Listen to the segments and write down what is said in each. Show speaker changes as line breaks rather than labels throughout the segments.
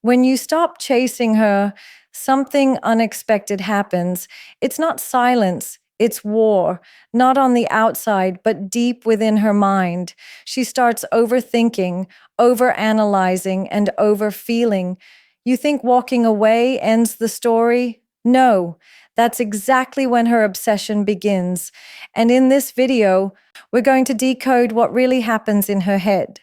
When you stop chasing her, something unexpected happens. It's not silence, it's war, not on the outside, but deep within her mind. She starts overthinking, overanalyzing, and overfeeling. You think walking away ends the story? No, that's exactly when her obsession begins. And in this video, we're going to decode what really happens in her head.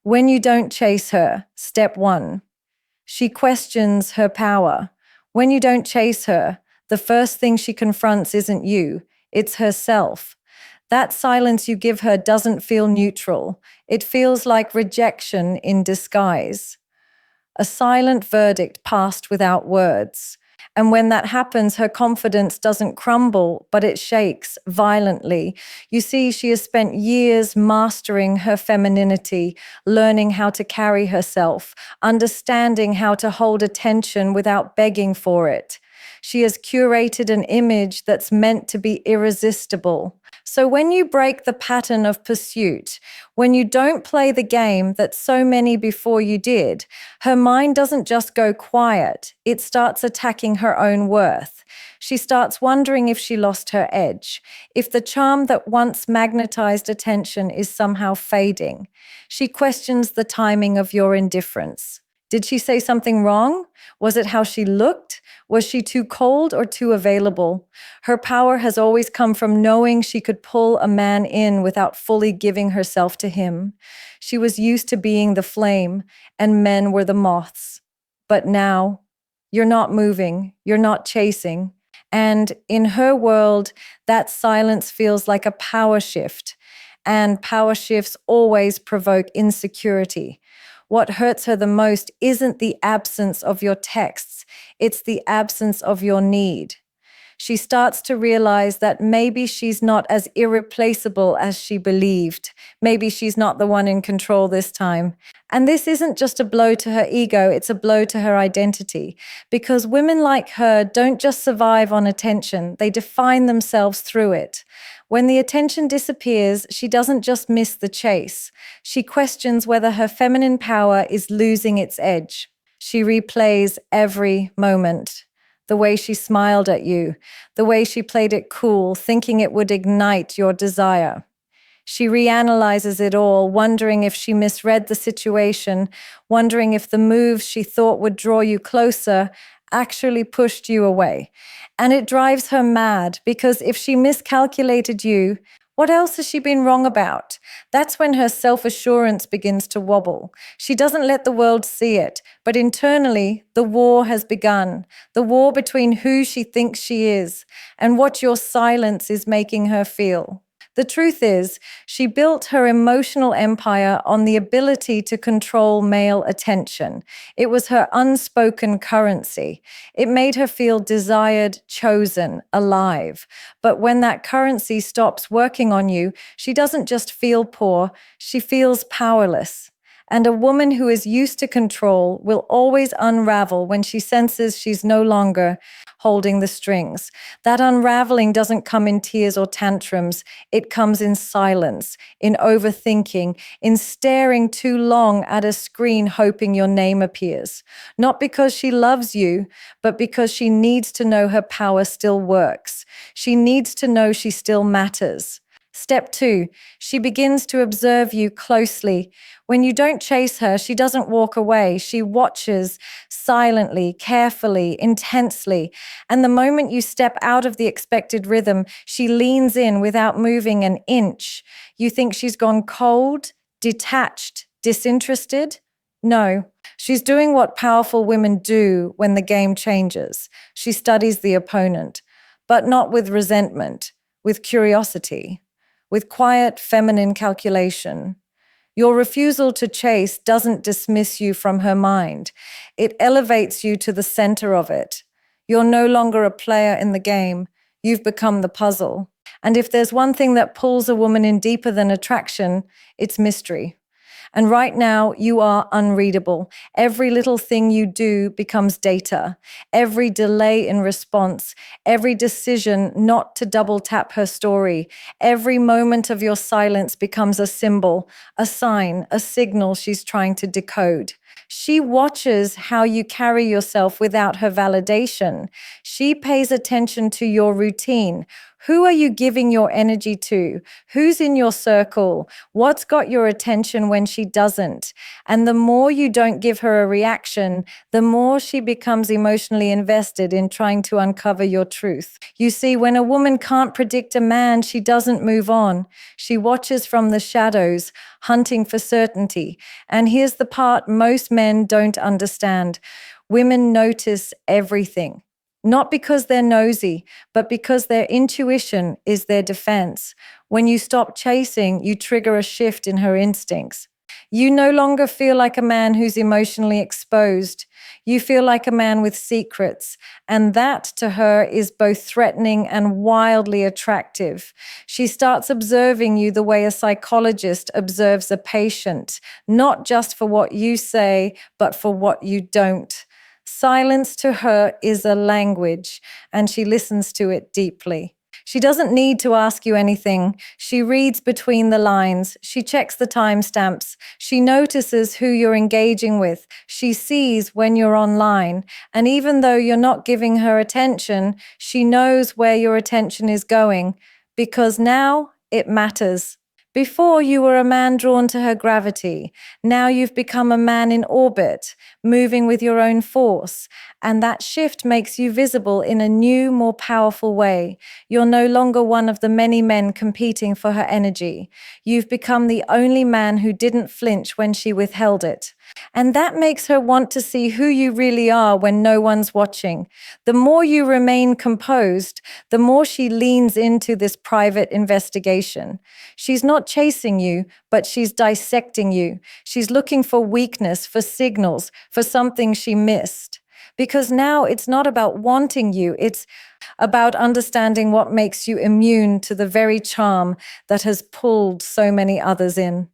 When you don't chase her, step one. She questions her power. When you don't chase her, the first thing she confronts isn't you, it's herself. That silence you give her doesn't feel neutral. It feels like rejection in disguise. A silent verdict passed without words. And when that happens, her confidence doesn't crumble, but it shakes violently. You see, she has spent years mastering her femininity, learning how to carry herself, understanding how to hold attention without begging for it. She has curated an image that's meant to be irresistible. So when you break the pattern of pursuit, when you don't play the game that so many before you did, her mind doesn't just go quiet, it starts attacking her own worth. She starts wondering if she lost her edge, if the charm that once magnetized attention is somehow fading. She questions the timing of your indifference. Did she say something wrong? Was it how she looked? Was she too cold or too available? Her power has always come from knowing she could pull a man in without fully giving herself to him. She was used to being the flame, and men were the moths. But now, you're not moving, you're not chasing. And in her world, that silence feels like a power shift. And power shifts always provoke insecurity. What hurts her the most isn't the absence of your texts, it's the absence of your need. She starts to realize that maybe she's not as irreplaceable as she believed. Maybe she's not the one in control this time. And this isn't just a blow to her ego, it's a blow to her identity. Because women like her don't just survive on attention, they define themselves through it. When the attention disappears, she doesn't just miss the chase. She questions whether her feminine power is losing its edge. She replays every moment. The way she smiled at you, the way she played it cool, thinking it would ignite your desire. She reanalyzes it all, wondering if she misread the situation, wondering if the moves she thought would draw you closer actually pushed you away. And it drives her mad because if she miscalculated you, what else has she been wrong about? That's when her self-assurance begins to wobble. She doesn't let the world see it, but internally, the war has begun. The war between who she thinks she is and what your silence is making her feel. The truth is, she built her emotional empire on the ability to control male attention. It was her unspoken currency. It made her feel desired, chosen, alive. But when that currency stops working on you, she doesn't just feel poor, she feels powerless. And a woman who is used to control will always unravel when she senses she's no longer holding the strings. That unraveling doesn't come in tears or tantrums. It comes in silence, in overthinking, in staring too long at a screen hoping your name appears. Not because she loves you, but because she needs to know her power still works. She needs to know she still matters. Step 2, she begins to observe you closely. When you don't chase her, she doesn't walk away. She watches silently, carefully, intensely. And the moment you step out of the expected rhythm, she leans in without moving an inch. You think she's gone cold, detached, disinterested? No, she's doing what powerful women do when the game changes. She studies the opponent, but not with resentment, with curiosity. With quiet feminine calculation. Your refusal to chase doesn't dismiss you from her mind. It elevates you to the center of it. You're no longer a player in the game. You've become the puzzle. And if there's one thing that pulls a woman in deeper than attraction, it's mystery. And right now, you are unreadable. Every little thing you do becomes data. Every delay in response, every decision not to double tap her story, every moment of your silence becomes a symbol, a sign, a signal she's trying to decode. She watches how you carry yourself without her validation. She pays attention to your routine. Who are you giving your energy to? Who's in your circle? What's got your attention when she doesn't? And the more you don't give her a reaction, the more she becomes emotionally invested in trying to uncover your truth. You see, when a woman can't predict a man, she doesn't move on. She watches from the shadows, hunting for certainty. And here's the part most men don't understand. Women notice everything. Not because they're nosy, but because their intuition is their defense. When you stop chasing, you trigger a shift in her instincts. You no longer feel like a man who's emotionally exposed. You feel like a man with secrets. And that to her is both threatening and wildly attractive. She starts observing you the way a psychologist observes a patient, not just for what you say, but for what you don't. Silence to her is a language, and she listens to it deeply. She doesn't need to ask you anything. She reads between the lines. She checks the timestamps. She notices who you're engaging with. She sees when you're online. And even though you're not giving her attention, she knows where your attention is going, because now it matters. Before, you were a man drawn to her gravity. Now you've become a man in orbit, moving with your own force. And that shift makes you visible in a new, more powerful way. You're no longer one of the many men competing for her energy. You've become the only man who didn't flinch when she withheld it. And that makes her want to see who you really are when no one's watching. The more you remain composed, the more she leans into this private investigation. She's not chasing you, but she's dissecting you. She's looking for weakness, for signals, for something she missed. Because now it's not about wanting you, it's about understanding what makes you immune to the very charm that has pulled so many others in.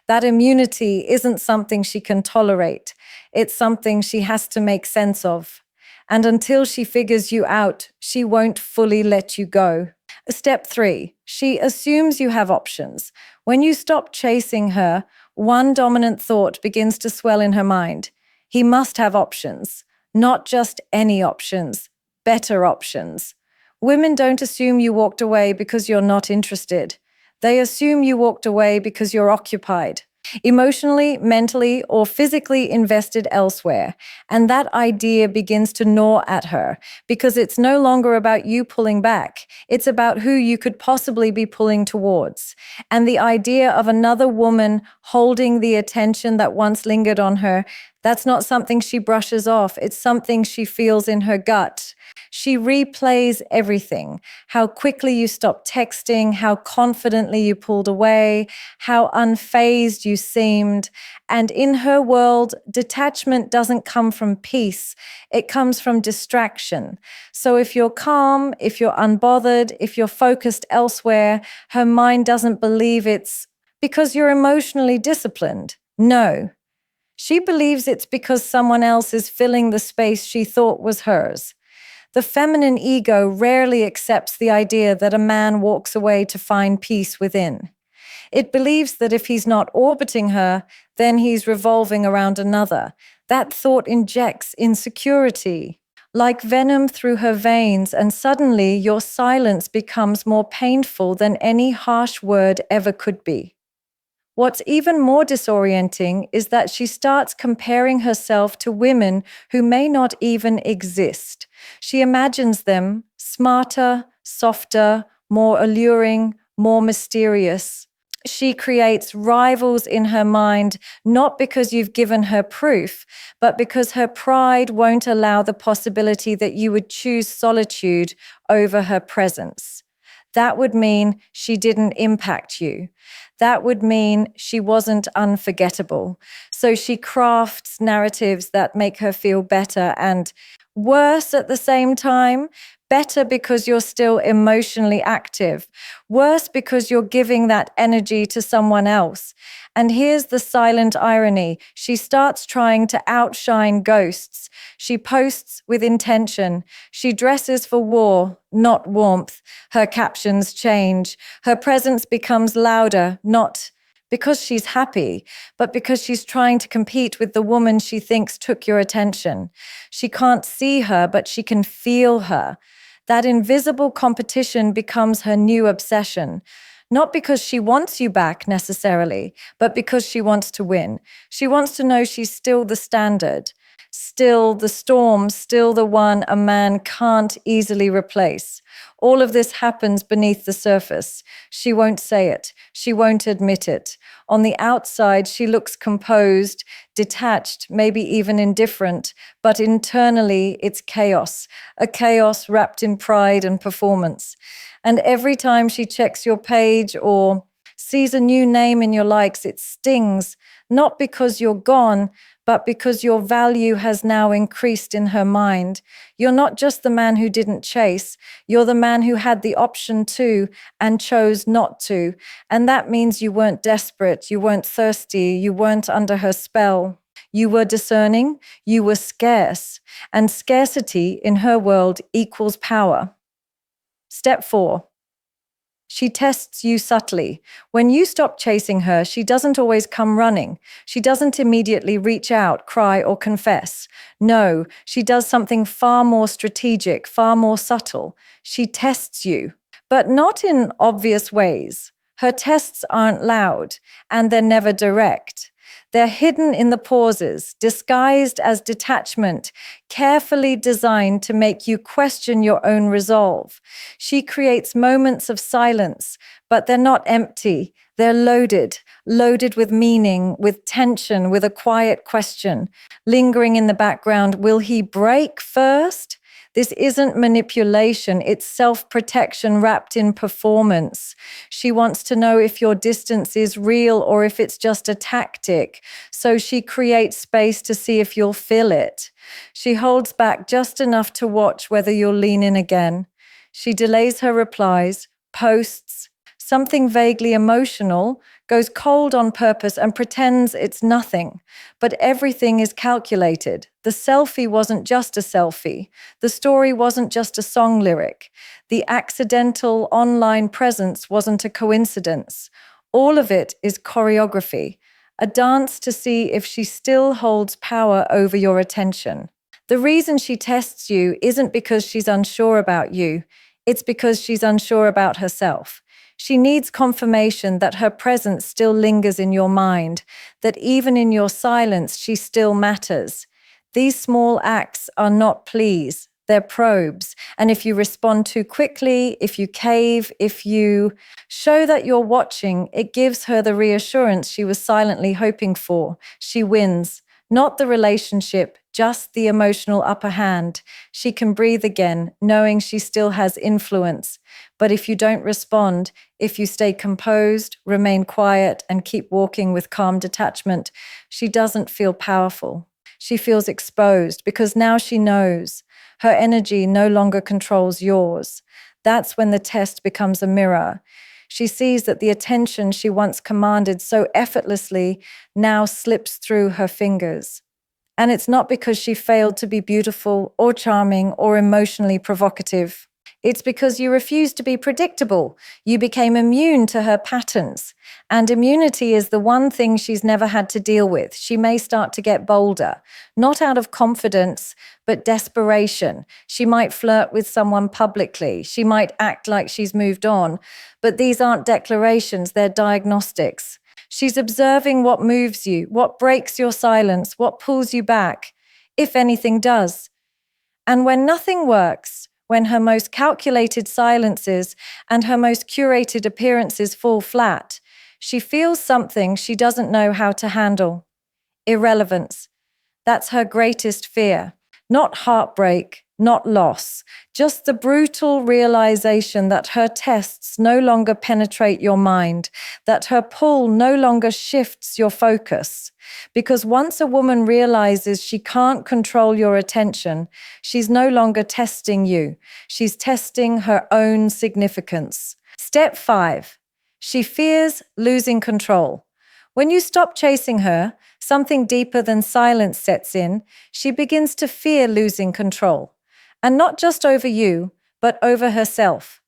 That immunity isn't something she can tolerate. It's something she has to make sense of. And until she figures you out, she won't fully let you go. Step 3, she assumes you have options. When you stop chasing her, one dominant thought begins to swell in her mind. He must have options, not just any options, better options. Women don't assume you walked away because you're not interested. They assume you walked away because you're occupied, emotionally, mentally, or physically invested elsewhere. And that idea begins to gnaw at her because it's no longer about you pulling back. It's about who you could possibly be pulling towards. And the idea of another woman holding the attention that once lingered on her, that's not something she brushes off. It's something she feels in her gut. She replays everything, how quickly you stopped texting, how confidently you pulled away, how unfazed you seemed. And in her world, detachment doesn't come from peace. It comes from distraction. So if you're calm, if you're unbothered, if you're focused elsewhere, her mind doesn't believe it's because you're emotionally disciplined. No. She believes it's because someone else is filling the space she thought was hers. The feminine ego rarely accepts the idea that a man walks away to find peace within. It believes that if he's not orbiting her, then he's revolving around another. That thought injects insecurity, like venom through her veins, and suddenly your silence becomes more painful than any harsh word ever could be. What's even more disorienting is that she starts comparing herself to women who may not even exist. She imagines them smarter, softer, more alluring, more mysterious. She creates rivals in her mind, not because you've given her proof, but because her pride won't allow the possibility that you would choose solitude over her presence. That would mean she didn't impact you. That would mean she wasn't unforgettable. So she crafts narratives that make her feel better and worse at the same time. Better because you're still emotionally active. Worse because you're giving that energy to someone else. And here's the silent irony. She starts trying to outshine ghosts. She posts with intention. She dresses for war, not warmth. Her captions change. Her presence becomes louder, not because she's happy, but because she's trying to compete with the woman she thinks took your attention. She can't see her, but she can feel her. That invisible competition becomes her new obsession. Not because she wants you back necessarily, but because she wants to win. She wants to know she's still the standard, still the storm, still the one a man can't easily replace. All of this happens beneath the surface. She won't say it. She won't admit it. On the outside, she looks composed, detached, maybe even indifferent, but internally, it's chaos, a chaos wrapped in pride and performance. And every time she checks your page or sees a new name in your likes, it stings, not because you're gone, but because your value has now increased in her mind. You're not just the man who didn't chase, you're the man who had the option to and chose not to. And that means you weren't desperate, you weren't thirsty, you weren't under her spell. You were discerning, you were scarce, and scarcity in her world equals power. Step 4. She tests you subtly. When you stop chasing her, she doesn't always come running. She doesn't immediately reach out, cry, or confess. No, she does something far more strategic, far more subtle. She tests you, but not in obvious ways. Her tests aren't loud, and they're never direct. They're hidden in the pauses, disguised as detachment, carefully designed to make you question your own resolve. She creates moments of silence, but they're not empty. They're loaded with meaning, with tension, with a quiet question. Lingering in the background, will he break first? This isn't manipulation, it's self-protection wrapped in performance. She wants to know if your distance is real or if it's just a tactic, so she creates space to see if you'll feel it. She holds back just enough to watch whether you'll lean in again. She delays her replies, posts something vaguely emotional, goes cold on purpose and pretends it's nothing. But everything is calculated. The selfie wasn't just a selfie. The story wasn't just a song lyric. The accidental online presence wasn't a coincidence. All of it is choreography, a dance to see if she still holds power over your attention. The reason she tests you isn't because she's unsure about you. It's because she's unsure about herself. She needs confirmation that her presence still lingers in your mind, that even in your silence, she still matters. These small acts are not pleas, they're probes. And if you respond too quickly, if you cave, if you show that you're watching, it gives her the reassurance she was silently hoping for. She wins. Not the relationship, just the emotional upper hand. She can breathe again, knowing she still has influence. But if you don't respond, if you stay composed, remain quiet, and keep walking with calm detachment, she doesn't feel powerful. She feels exposed because now she knows her energy no longer controls yours. That's when the test becomes a mirror. She sees that the attention she once commanded so effortlessly now slips through her fingers. And it's not because she failed to be beautiful or charming or emotionally provocative. It's because you refused to be predictable. You became immune to her patterns. And immunity is the one thing she's never had to deal with. She may start to get bolder, not out of confidence, but desperation. She might flirt with someone publicly. She might act like she's moved on. But these aren't declarations, they're diagnostics. She's observing what moves you, what breaks your silence, what pulls you back, if anything does. And when nothing works, when her most calculated silences and her most curated appearances fall flat, she feels something she doesn't know how to handle. Irrelevance. That's her greatest fear. Not heartbreak, not loss, just the brutal realization that her tests no longer penetrate your mind, that her pull no longer shifts your focus. Because once a woman realizes she can't control your attention, she's no longer testing you. She's testing her own significance. Step 5. She fears losing control. When you stop chasing her, something deeper than silence sets in. She begins to fear losing control. And not just over you, but over herself.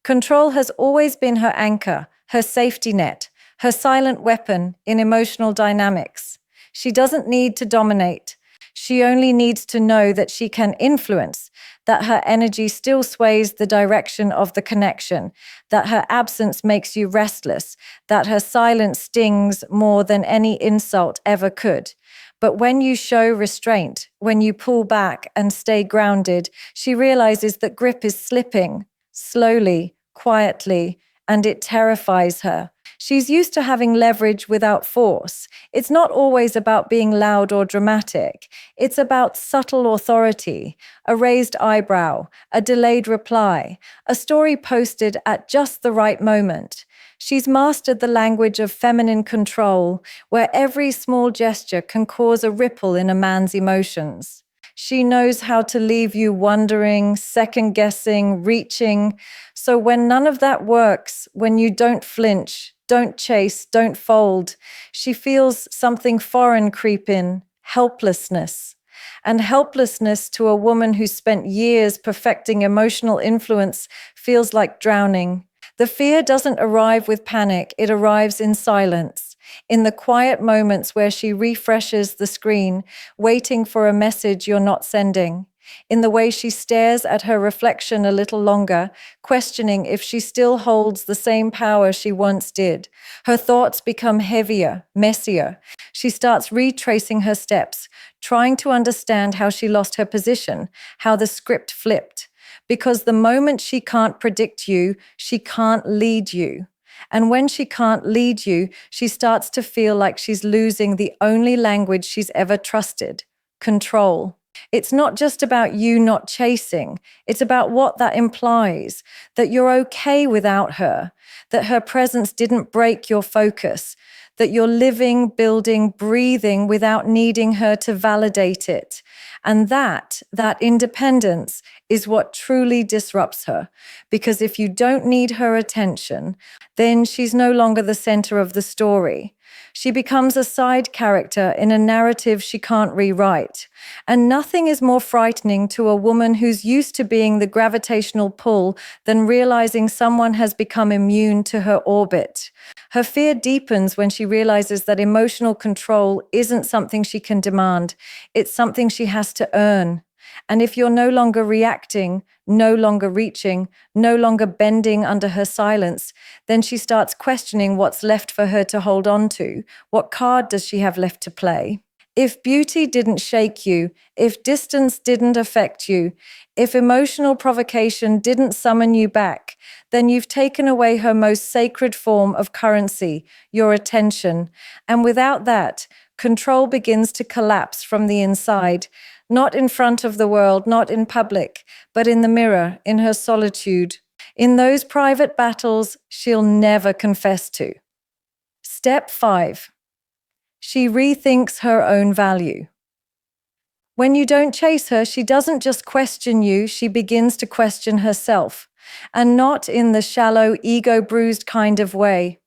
Control has always been her anchor, her safety net, her silent weapon in emotional dynamics. She doesn't need to dominate. She only needs to know that she can influence, that her energy still sways the direction of the connection, that her absence makes you restless, that her silence stings more than any insult ever could. But when you show restraint, when you pull back and stay grounded, she realizes that grip is slipping, slowly, quietly, and it terrifies her. She's used to having leverage without force. It's not always about being loud or dramatic. It's about subtle authority, a raised eyebrow, a delayed reply, a story posted at just the right moment. She's mastered the language of feminine control, where every small gesture can cause a ripple in a man's emotions. She knows how to leave you wondering, second guessing, reaching. So when none of that works, when you don't flinch, don't chase, don't fold, she feels something foreign creep in, helplessness. And helplessness to a woman who spent years perfecting emotional influence feels like drowning. The fear doesn't arrive with panic, it arrives in silence, in the quiet moments where she refreshes the screen, waiting for a message you're not sending, in the way she stares at her reflection a little longer, questioning if she still holds the same power she once did. Her thoughts become heavier, messier. She starts retracing her steps, trying to understand how she lost her position, how the script flipped. Because the moment she can't predict you, she can't lead you. And when she can't lead you, she starts to feel like she's losing the only language she's ever trusted: control. It's not just about you not chasing. It's about what that implies, that you're okay without her, that her presence didn't break your focus, that you're living, building, breathing without needing her to validate it. And that independence is what truly disrupts her. Because if you don't need her attention, then she's no longer the center of the story. She becomes a side character in a narrative she can't rewrite. And nothing is more frightening to a woman who's used to being the gravitational pull than realizing someone has become immune to her orbit. Her fear deepens when she realizes that emotional control isn't something she can demand. It's something she has to earn. And if you're no longer reacting, no longer reaching, no longer bending under her silence, then she starts questioning what's left for her to hold on to. What card does she have left to play? If beauty didn't shake you, if distance didn't affect you, if emotional provocation didn't summon you back, then you've taken away her most sacred form of currency, your attention. And without that, control begins to collapse from the inside. Not in front of the world, not in public, but in the mirror, in her solitude, in those private battles she'll never confess to. Step 5. She rethinks her own value. When you don't chase her, she doesn't just question you, she begins to question herself, and not in the shallow, ego-bruised kind of way.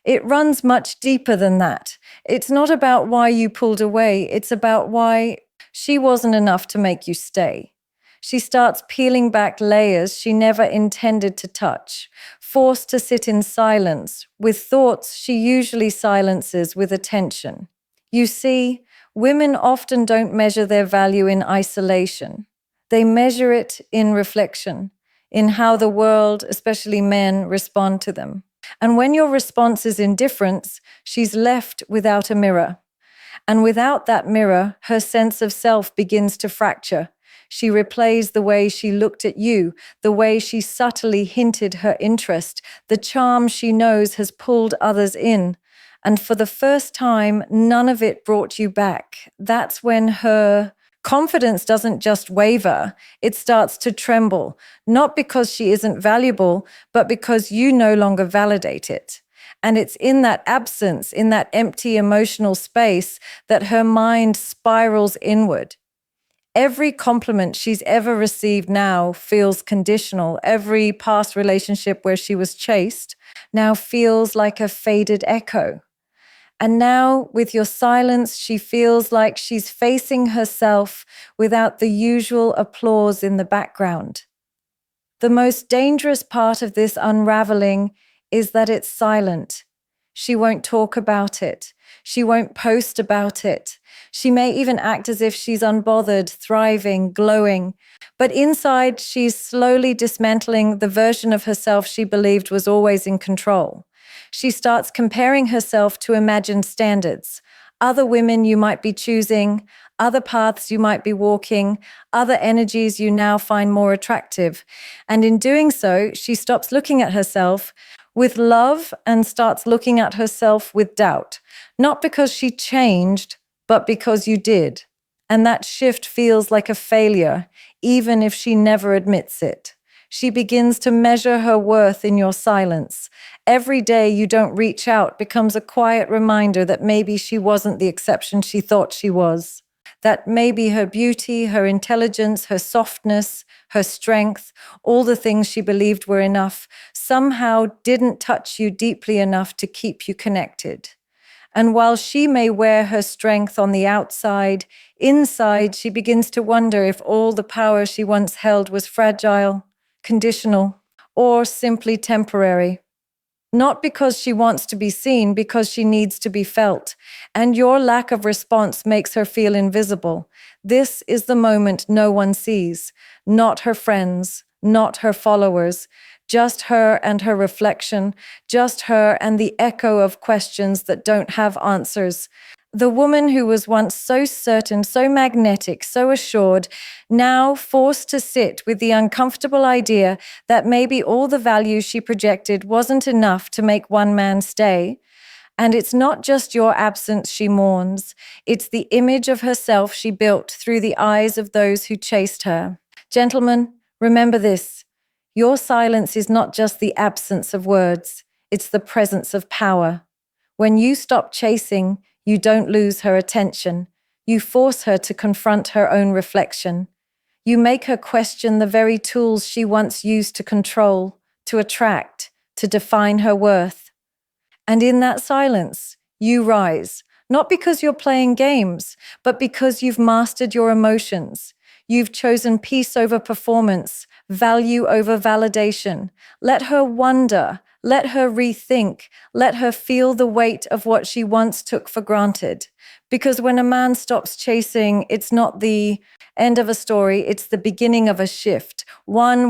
It runs much deeper than that. It's not about why you pulled away, it's about why she wasn't enough to make you stay. She starts peeling back layers she never intended to touch, forced to sit in silence with thoughts she usually silences with attention. You see, women often don't measure their value in isolation. They measure it in reflection, in how the world, especially men, respond to them. And when your response is indifference, she's left without a mirror. And without that mirror, her sense of self begins to fracture. She replays the way she looked at you, the way she subtly hinted her interest, the charm she knows has pulled others in. And for the first time, none of it brought you back. That's when her confidence doesn't just waver, it starts to tremble, not because she isn't valuable, but because you no longer validate it. And it's in that absence, in that empty emotional space, that her mind spirals inward. Every compliment she's ever received now feels conditional. Every past relationship where she was chased now feels like a faded echo. And now, with your silence, she feels like she's facing herself without the usual applause in the background. The most dangerous part of this unraveling is that it's silent. She won't talk about it. She won't post about it. She may even act as if she's unbothered, thriving, glowing. But inside, she's slowly dismantling the version of herself she believed was always in control. She starts comparing herself to imagined standards, other women you might be choosing, other paths you might be walking, other energies you now find more attractive. And in doing so, she stops looking at herself with love and starts looking at herself with doubt. Not because she changed, but because you did. And that shift feels like a failure, even if she never admits it. She begins to measure her worth in your silence. Every day you don't reach out becomes a quiet reminder that maybe she wasn't the exception she thought she was. That maybe her beauty, her intelligence, her softness, her strength, all the things she believed were enough, somehow didn't touch you deeply enough to keep you connected. And while she may wear her strength on the outside, inside she begins to wonder if all the power she once held was fragile, conditional, or simply temporary. Not because she wants to be seen, because she needs to be felt. And your lack of response makes her feel invisible. This is the moment no one sees. Not her friends, not her followers. Just her and her reflection. Just her and the echo of questions that don't have answers. The woman who was once so certain, so magnetic, so assured, now forced to sit with the uncomfortable idea that maybe all the value she projected wasn't enough to make one man stay. And it's not just your absence she mourns, it's the image of herself she built through the eyes of those who chased her. Gentlemen, remember this. Your silence is not just the absence of words, it's the presence of power. When you stop chasing, you don't lose her attention. You force her to confront her own reflection. You make her question the very tools she once used to control, to attract, to define her worth. And in that silence, you rise, not because you're playing games, but because you've mastered your emotions. You've chosen peace over performance, value over validation. Let her wonder. Let her rethink. Let her feel the weight of what she once took for granted. Because when a man stops chasing, it's not the end of a story, it's the beginning of a shift. One